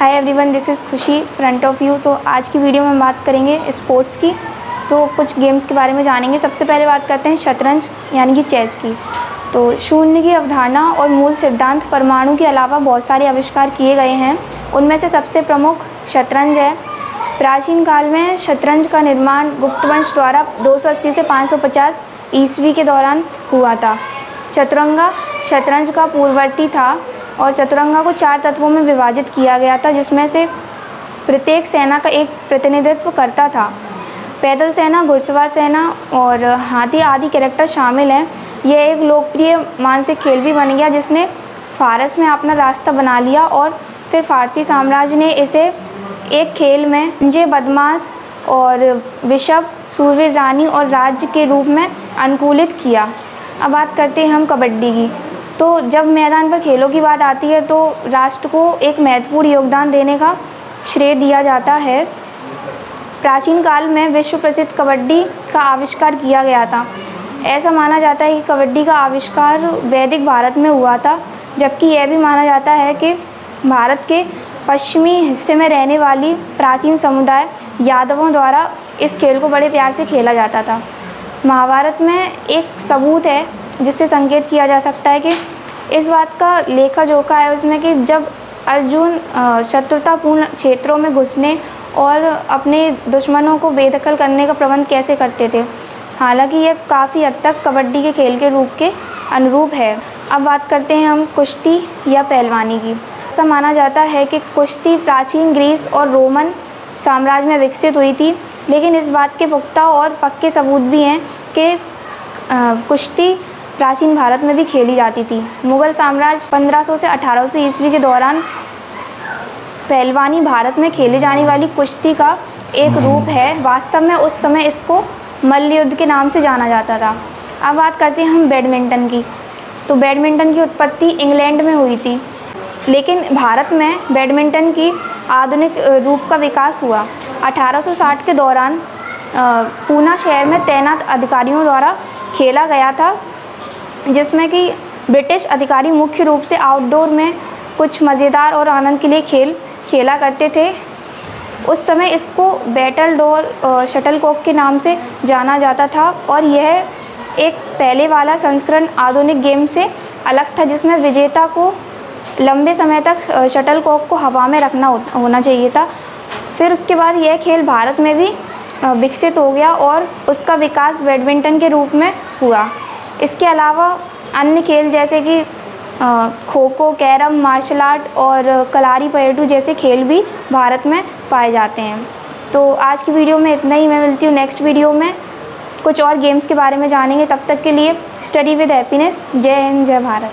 Hi everyone, this is खुशी front of you. तो आज की वीडियो में हम बात करेंगे स्पोर्ट्स की। तो कुछ गेम्स के बारे में जानेंगे। सबसे पहले बात करते हैं शतरंज यानी कि चेस की। तो शून्य की अवधारणा और मूल सिद्धांत परमाणु के अलावा बहुत सारे आविष्कार किए गए हैं। उनमें से सबसे प्रमुख शतरंज है। प्राचीन काल में शतरंज का निर्माण गुप्त वंश द्वारा 280 से 550 ईस्वी के दौरान हुआ था। चतुरंगा शतरंज का पूर्ववर्ती था और चतुरंगा को 4 तत्वों में विभाजित किया गया था, जिसमें से प्रत्येक सेना का एक प्रतिनिधित्व करता था। पैदल सेना, घुड़सवार सेना और हाथी आदि कैरेक्टर शामिल हैं। यह एक लोकप्रिय मानसिक खेल भी बन गया, जिसने फारस में अपना रास्ता बना लिया और फिर फारसी साम्राज्य ने इसे एक खेल में जे बदमाश और विषभ, सूरवीर रानी और राज्य के रूप में अनुकूलित किया। अब बात करते हैं हम कबड्डी की। तो जब मैदान पर खेलों की बात आती है तो राष्ट्र को एक महत्वपूर्ण योगदान देने का श्रेय दिया जाता है। प्राचीन काल में विश्व प्रसिद्ध कबड्डी का आविष्कार किया गया था। ऐसा माना जाता है कि कबड्डी का आविष्कार वैदिक भारत में हुआ था, जबकि यह भी माना जाता है कि भारत के पश्चिमी हिस्से में रहने वाली प्राचीन समुदाय यादवों द्वारा इस खेल को बड़े प्यार से खेला जाता था। महाभारत में एक सबूत है जिससे संकेत किया जा सकता है कि इस बात का लेखा जोखा है उसमें कि जब अर्जुन शत्रुतापूर्ण क्षेत्रों में घुसने और अपने दुश्मनों को बेदखल करने का प्रबंध कैसे करते थे। हालांकि यह काफ़ी हद तक कबड्डी के खेल के रूप के अनुरूप है। अब बात करते हैं हम कुश्ती या पहलवानी की। ऐसा माना जाता है कि कुश्ती प्राचीन ग्रीस और रोमन साम्राज्य में विकसित हुई थी, लेकिन इस बात के पुख्ता और पक्के सबूत भी हैं कि कुश्ती प्राचीन भारत में भी खेली जाती थी। मुग़ल साम्राज्य 1500 से 1800 ईस्वी के दौरान पहलवानी भारत में खेली जाने वाली कुश्ती का एक रूप है। वास्तव में उस समय इसको मल्ल युद्ध के नाम से जाना जाता था। अब बात करते हैं हम बैडमिंटन की। तो बैडमिंटन की उत्पत्ति इंग्लैंड में हुई थी, लेकिन भारत में बैडमिंटन की आधुनिक रूप का विकास हुआ। 1860 के दौरान पूना शहर में तैनात अधिकारियों द्वारा खेला गया था, जिसमें कि ब्रिटिश अधिकारी मुख्य रूप से आउटडोर में कुछ मज़ेदार और आनंद के लिए खेल खेला करते थे। उस समय इसको बैटल डोर शटलकॉक के नाम से जाना जाता था और यह एक पहले वाला संस्करण आधुनिक गेम से अलग था, जिसमें विजेता को लंबे समय तक शटलकॉक को हवा में रखना होना चाहिए था। फिर उसके बाद यह खेल भारत में भी विकसित हो गया और उसका विकास बैडमिंटन के रूप में हुआ। इसके अलावा अन्य खेल जैसे कि kho kho, carrom, martial art और कलारी पयटू जैसे खेल भी भारत में पाए जाते हैं। तो आज की वीडियो में इतना ही। मैं मिलती हूँ नेक्स्ट वीडियो में, कुछ और गेम्स के बारे में जानेंगे। तब तक के लिए स्टडी विद हैप्पीनेस। जय हिंद, जय भारत।